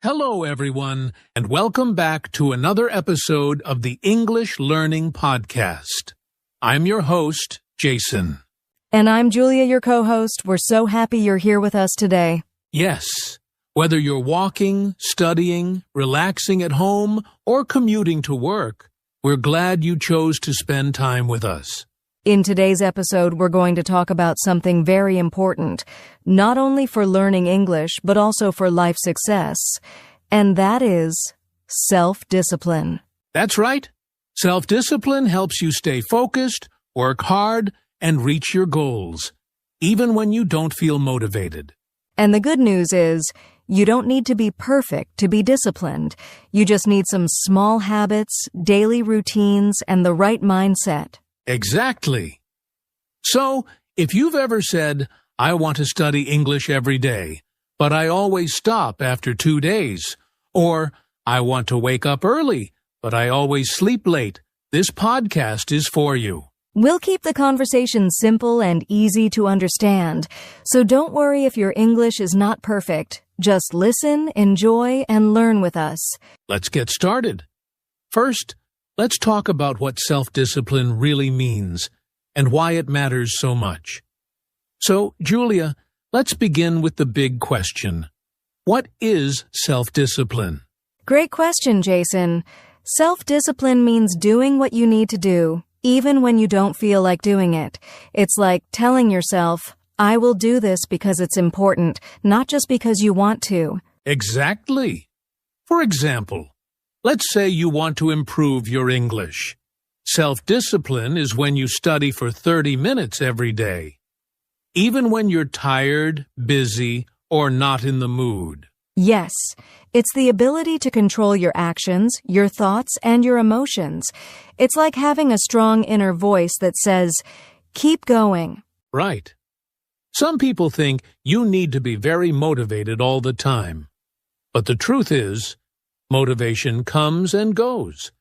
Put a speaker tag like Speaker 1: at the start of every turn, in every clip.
Speaker 1: Hello, everyone, and welcome back to another episode of the English Learning Podcast. I'm your host, Jason.
Speaker 2: And I'm Julia, your co-host. We're so happy you're here with us today.
Speaker 1: Yes, whether you're walking, studying, relaxing at home, or commuting to work, we're glad you chose to spend time with us.
Speaker 2: In today's episode, we're going to talk about something very important, not only for learning English, but also for life success, and that is self-discipline.
Speaker 1: That's right. Self-discipline helps you stay focused, work hard, and reach your goals, even when you don't feel motivated.
Speaker 2: And the good news is, you don't need to be perfect to be disciplined. You just need some small habits, daily routines, and the right mindset.
Speaker 1: Exactly. So, if you've ever said, I want to study English every day, but I always stop after 2 days, or I want to wake up early, but I always sleep late, this podcast is for you.
Speaker 2: We'll keep the conversation simple and easy to understand, so don't worry if your English is not perfect. Just listen, enjoy, and learn with us.
Speaker 1: Let's get started. First, let's talk about what self-discipline really means and why it matters so much. So, Julia, let's begin with the big question. What is self-discipline?
Speaker 2: Great question, Jason. Self-discipline means doing what you need to do, even when you don't feel like doing it. It's like telling yourself, I will do this because it's important, not just because you want to.
Speaker 1: Exactly. For example, let's say you want to improve your English. Self-discipline is when you study for 30 minutes every day, even when you're tired, busy, or not in the mood.
Speaker 2: Yes, it's the ability to control your actions, your thoughts, and your emotions. It's like having a strong inner voice that says, keep going.
Speaker 1: Right. Some people think you need to be very motivated all the time. But the truth is, motivation comes and goes.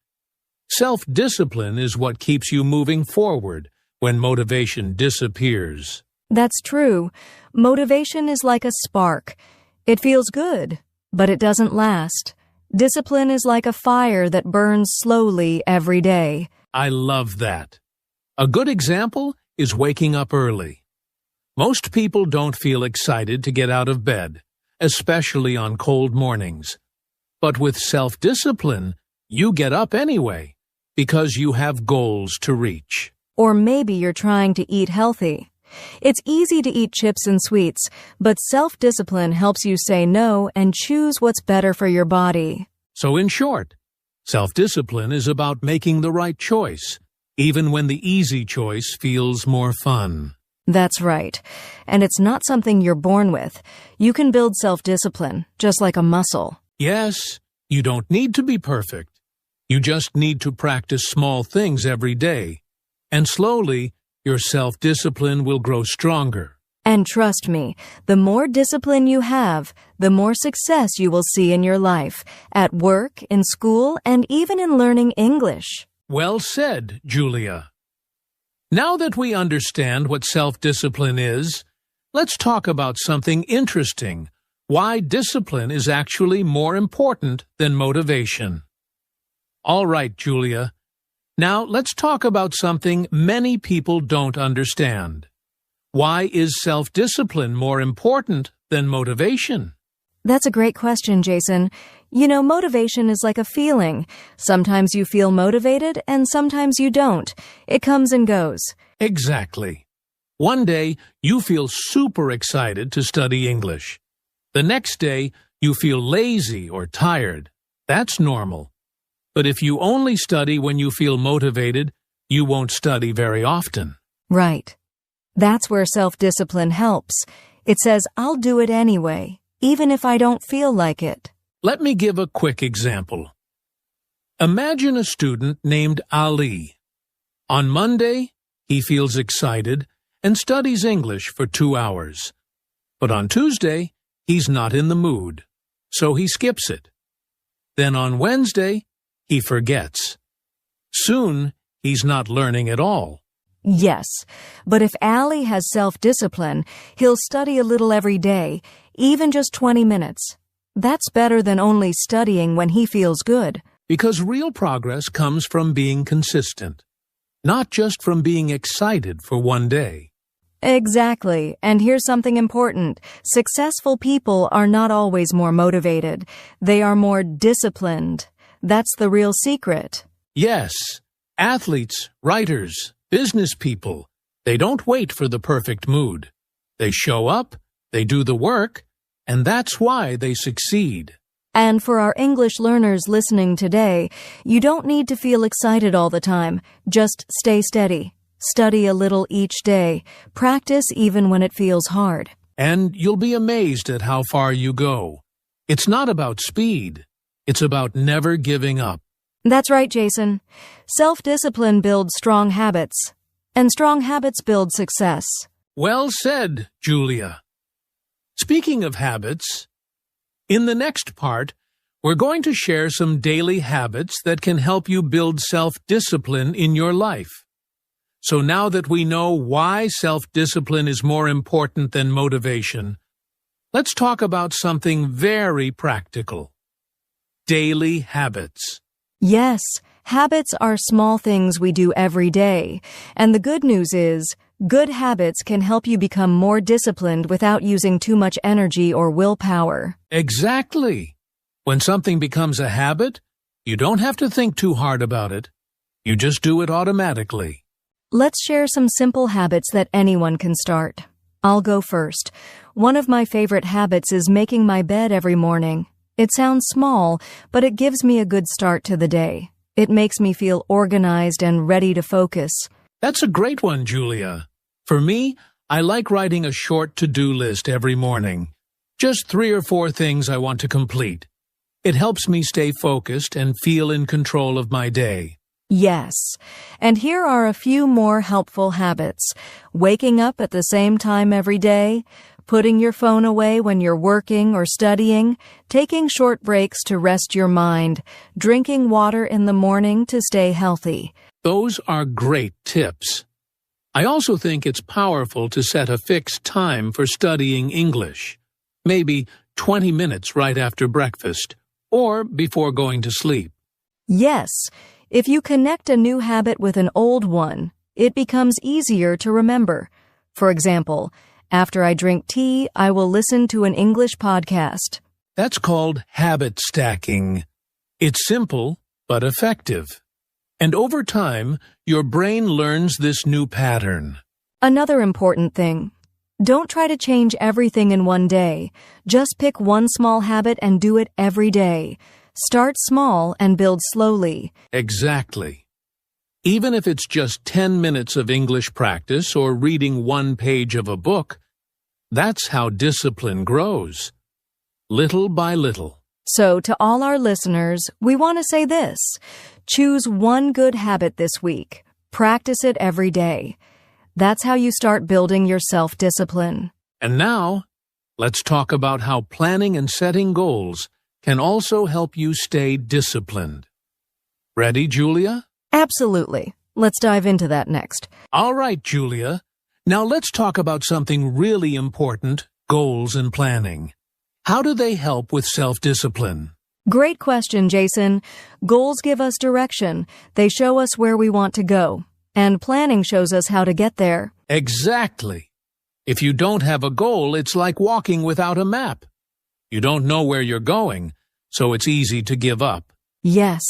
Speaker 1: Self-discipline is what keeps you moving forward when motivation disappears.
Speaker 2: That's true. Motivation is like a spark. It feels good, but it doesn't last. Discipline is like a fire that burns slowly every day.
Speaker 1: I love that. A good example is waking up early. Most people don't feel excited to get out of bed, especially on cold mornings. But with self-discipline, you get up anyway, because you have goals to reach.
Speaker 2: Or maybe you're trying to eat healthy. It's easy to eat chips and sweets, but self-discipline helps you say no and choose what's better for your body.
Speaker 1: So in short, self-discipline is about making the right choice, even when the easy choice feels more fun.
Speaker 2: That's right. And it's not something you're born with. You can build self-discipline, just like a muscle.
Speaker 1: Yes, you don't need to be perfect. You just need to practice small things every day, and slowly, your self-discipline will grow stronger.
Speaker 2: And trust me, the more discipline you have, the more success you will see in your life, at work, in school, and even in learning English.
Speaker 1: Well said, Julia. Now that we understand what self-discipline is, let's talk about something interesting. Why discipline is actually more important than motivation. All right, Julia. Now let's talk about something many people don't understand. Why is self-discipline more important than motivation?
Speaker 2: That's a great question, Jason. You know, motivation is like a feeling. Sometimes you feel motivated and sometimes you don't. It comes and goes.
Speaker 1: Exactly. One day, you feel super excited to study English. The next day, you feel lazy or tired. That's normal. But if you only study when you feel motivated, you won't study very often.
Speaker 2: Right. That's where self-discipline helps. It says, I'll do it anyway, even if I don't feel like it.
Speaker 1: Let me give a quick example. Imagine a student named Ali. On Monday, he feels excited and studies English for 2 hours. But on Tuesday, he's not in the mood, so he skips it. Then on Wednesday, he forgets. Soon, he's not learning at all.
Speaker 2: Yes, but if Ali has self-discipline, he'll study a little every day, even just 20 minutes. That's better than only studying when he feels good.
Speaker 1: Because real progress comes from being consistent, not just from being excited for one day.
Speaker 2: Exactly. And here's something important. Successful people are not always more motivated. They are more disciplined. That's the real secret.
Speaker 1: Yes, athletes, writers, business people, they don't wait for the perfect mood. They show up, they do the work, and that's why they succeed.
Speaker 2: And for our English learners listening today, you don't need to feel excited all the time. Just stay steady. Study a little each day. Practice even when it feels hard.
Speaker 1: And you'll be amazed at how far you go. It's not about speed. It's about never giving up.
Speaker 2: That's right, Jason. Self-discipline builds strong habits, and strong habits build success.
Speaker 1: Well said, Julia. Speaking of habits, in the next part, we're going to share some daily habits that can help you build self-discipline in your life. So now that we know why self-discipline is more important than motivation, let's talk about something very practical. Daily habits.
Speaker 2: Yes, habits are small things we do every day. And the good news is, good habits can help you become more disciplined without using too much energy or willpower.
Speaker 1: Exactly. When something becomes a habit, you don't have to think too hard about it. You just do it automatically.
Speaker 2: Let's share some simple habits that anyone can start. I'll go first. One of my favorite habits is making my bed every morning. It sounds small, but it gives me a good start to the day. It makes me feel organized and ready to focus.
Speaker 1: That's a great one, Julia. For me, I like writing a short to-do list every morning. Just 3 or 4 things I want to complete. It helps me stay focused and feel in control of my day.
Speaker 2: Yes. And here are a few more helpful habits. Waking up at the same time every day, putting your phone away when you're working or studying, taking short breaks to rest your mind, drinking water in the morning to stay healthy.
Speaker 1: Those are great tips. I also think it's powerful to set a fixed time for studying English. Maybe 20 minutes right after breakfast, or before going to sleep.
Speaker 2: Yes. If you connect a new habit with an old one, it becomes easier to remember. For example, after I drink tea, I will listen to an English podcast.
Speaker 1: That's called habit stacking. It's simple, but effective. And over time, your brain learns this new pattern.
Speaker 2: Another important thing. Don't try to change everything in one day. Just pick one small habit and do it every day. Start small and build slowly.
Speaker 1: Exactly. Even if it's just 10 minutes of English practice or reading 1 page of a book, that's how discipline grows. Little by little.
Speaker 2: So to all our listeners, we want to say this. Choose one good habit this week. Practice it every day. That's how you start building your self-discipline.
Speaker 1: And now, let's talk about how planning and setting goals can also help you stay disciplined. Ready, Julia?
Speaker 2: Absolutely. Let's dive into that next.
Speaker 1: All right, Julia. Now let's talk about something really important, goals and planning. How do they help with self-discipline?
Speaker 2: Great question, Jason. Goals give us direction. They show us where we want to go. And planning shows us how to get there.
Speaker 1: Exactly. If you don't have a goal, it's like walking without a map. You don't know where you're going, so it's easy to give up.
Speaker 2: Yes,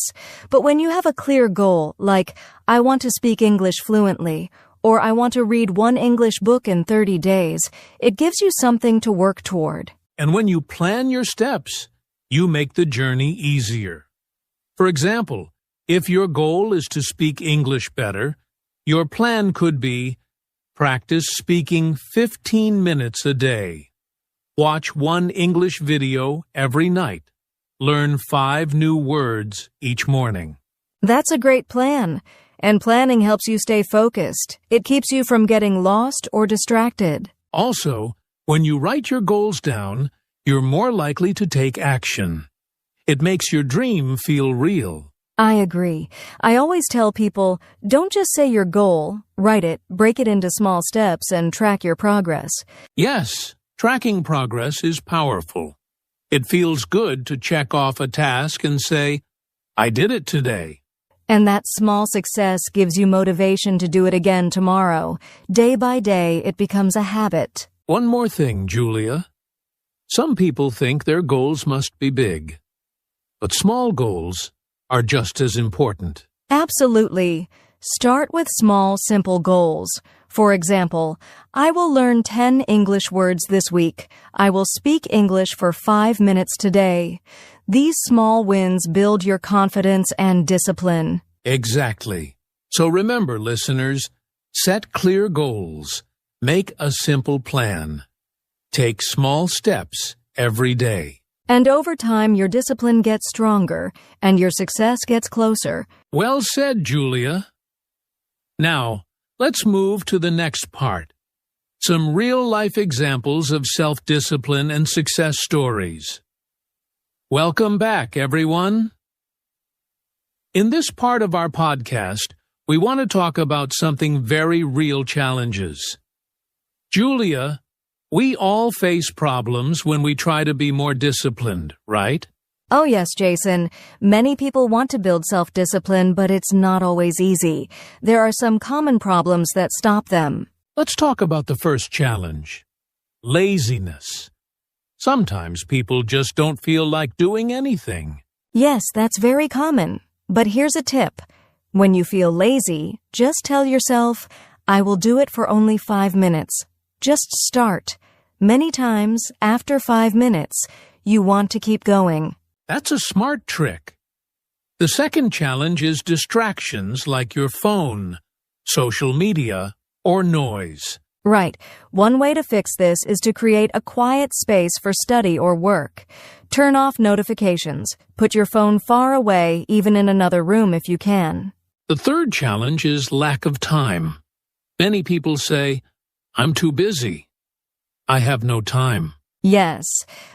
Speaker 2: but when you have a clear goal, like, I want to speak English fluently, or I want to read 1 English book in 30 days, it gives you something to work toward.
Speaker 1: And when you plan your steps, you make the journey easier. For example, if your goal is to speak English better, your plan could be, practice speaking 15 minutes a day. Watch 1 English video every night. Learn 5 new words each morning.
Speaker 2: That's a great plan. And planning helps you stay focused. It keeps you from getting lost or distracted.
Speaker 1: Also, when you write your goals down, you're more likely to take action. It makes your dream feel real.
Speaker 2: I agree. I always tell people, don't just say your goal, write it, break it into small steps, and track your progress.
Speaker 1: Yes, tracking progress is powerful. It feels good to check off a task and say, I did it today.
Speaker 2: And that small success gives you motivation to do it again tomorrow. Day by day, it becomes a habit.
Speaker 1: One more thing, Julia. Some people think their goals must be big, but small goals are just as important.
Speaker 2: Absolutely. Start with small, simple goals. For example, I will learn 10 English words this week. I will speak English for 5 minutes today. These small wins build your confidence and discipline.
Speaker 1: Exactly. So remember, listeners, set clear goals. Make a simple plan. Take small steps every day.
Speaker 2: And over time, your discipline gets stronger and your success gets closer.
Speaker 1: Well said, Julia. Now, let's move to the next part. Some real-life examples of self-discipline and success stories. Welcome back, everyone. In this part of our podcast, we want to talk about something very real challenges. Julia, we all face problems when we try to be more disciplined, right?
Speaker 2: Oh yes, Jason. Many people want to build self-discipline, but it's not always easy. There are some common problems that stop them.
Speaker 1: Let's talk about the first challenge. Laziness. Sometimes people just don't feel like doing anything.
Speaker 2: Yes, that's very common. But here's a tip. When you feel lazy, just tell yourself, I will do it for only 5 minutes. Just start. Many times, after 5 minutes, you want to keep going.
Speaker 1: That's a smart trick. The second challenge is distractions like your phone, social media, or noise.
Speaker 2: Right. One way to fix this is to create a quiet space for study or work. Turn off notifications. Put your phone far away, even in another room if you can.
Speaker 1: The third challenge is lack of time. Many people say, I'm too busy. I have no time.
Speaker 2: Yes,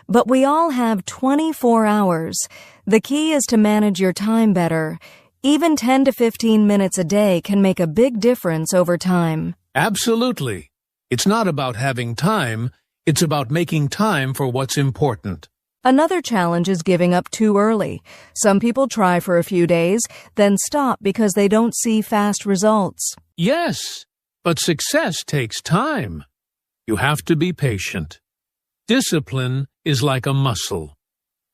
Speaker 2: but we all have 24 hours. The key is to manage your time better. Even 10 to 15 minutes a day can make a big difference over time.
Speaker 1: Absolutely. It's not about having time, it's about making time for what's important.
Speaker 2: Another challenge is giving up too early. Some people try for a few days, then stop because they don't see fast results.
Speaker 1: Yes, but success takes time. You have to be patient. Discipline is like a muscle.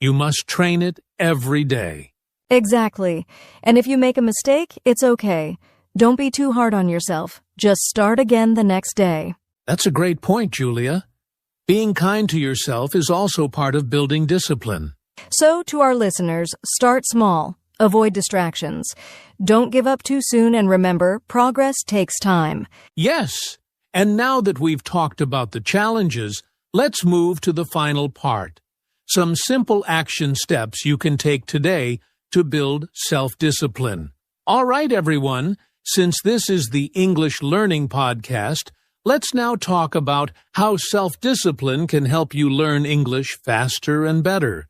Speaker 1: You must train it every day.
Speaker 2: Exactly. And if you make a mistake, it's okay. Don't be too hard on yourself. Just start again the next day.
Speaker 1: That's a great point, Julia. Being kind to yourself is also part of building discipline.
Speaker 2: So, to our listeners, start small. Avoid distractions. Don't give up too soon, and remember, progress takes time.
Speaker 1: Yes, and now that we've talked about the challenges, let's move to the final part. Some simple action steps you can take today to build self-discipline. All right, everyone, since this is the English Learning Podcast, let's now talk about how self-discipline can help you learn English faster and better.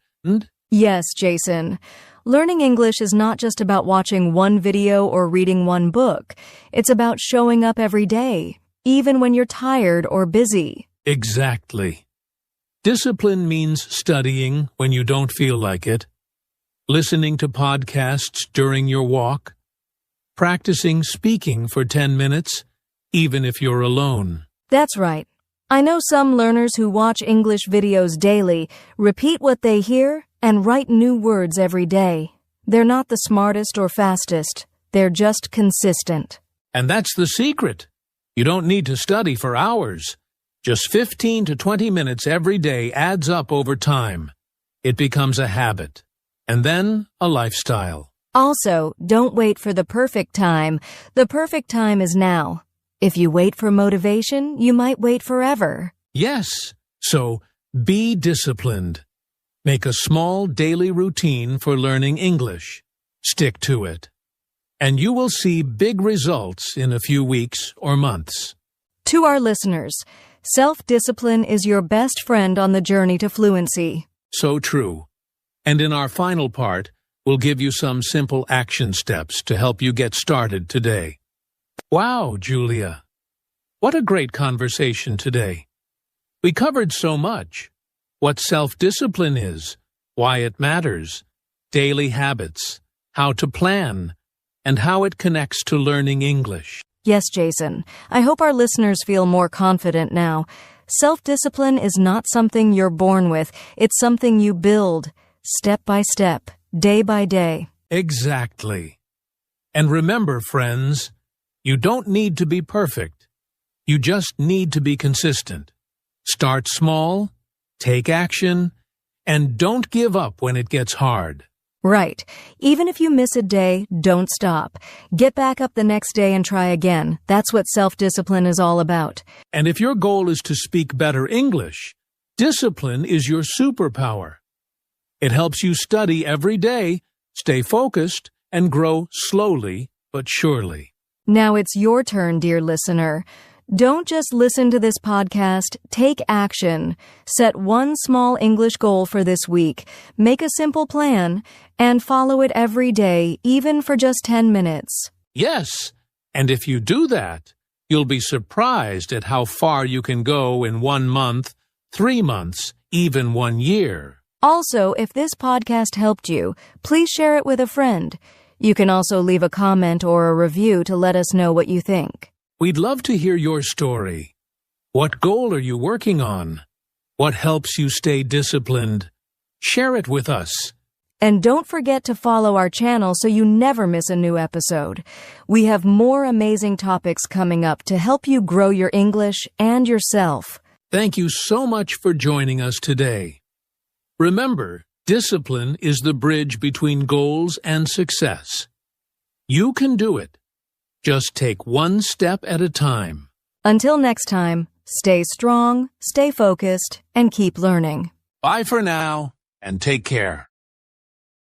Speaker 2: Yes, Jason. Learning English is not just about watching one video or reading one book. It's about showing up every day, even when you're tired or busy.
Speaker 1: Exactly. Discipline means studying when you don't feel like it, listening to podcasts during your walk, practicing speaking for 10 minutes, even if you're alone.
Speaker 2: That's right. I know some learners who watch English videos daily, repeat what they hear, and write new words every day. They're not the smartest or fastest. They're just consistent.
Speaker 1: And that's the secret. You don't need to study for hours. Just 15 to 20 minutes every day adds up over time. It becomes a habit, and then a lifestyle.
Speaker 2: Also, don't wait for the perfect time. The perfect time is now. If you wait for motivation, you might wait forever.
Speaker 1: Yes, so be disciplined. Make a small daily routine for learning English. Stick to it. And you will see big results in a few weeks or months.
Speaker 2: To our listeners, self-discipline is your best friend on the journey to fluency.
Speaker 1: So true. And in our final part, we'll give you some simple action steps to help you get started today. Wow, Julia. What a great conversation today. We covered so much. what self-discipline is, why it matters, daily habits, how to plan, and how it connects to learning English.
Speaker 2: Yes, Jason. I hope our listeners feel more confident now. Self-discipline is not something you're born with. It's something you build, step by step, day by day.
Speaker 1: Exactly. And remember, friends, you don't need to be perfect. You just need to be consistent. Start small, take action, and don't give up when it gets hard.
Speaker 2: Right. Even if you miss a day, don't stop. Get back up the next day and try again. That's what self-discipline is all about.
Speaker 1: And if your goal is to speak better English, discipline is your superpower. It helps you study every day, stay focused, and grow slowly but surely.
Speaker 2: Now it's your turn, dear listener. Don't just listen to this podcast. Take action. Set one small English goal for this week. Make a simple plan and follow it every day, even for just 10 minutes.
Speaker 1: Yes, and if you do that, you'll be surprised at how far you can go in 1 month, 3 months, even 1 year.
Speaker 2: Also, if this podcast helped you, please share it with a friend. You can also leave a comment or a review to let us know what you think.
Speaker 1: We'd love to hear your story. What goal are you working on? What helps you stay disciplined? Share it with us.
Speaker 2: And don't forget to follow our channel so you never miss a new episode. We have more amazing topics coming up to help you grow your English and yourself.
Speaker 1: Thank you so much for joining us today. Remember, discipline is the bridge between goals and success. You can do it. Just take one step at a time.
Speaker 2: Until next time, stay strong, stay focused, and keep learning.
Speaker 1: Bye for now, and take care.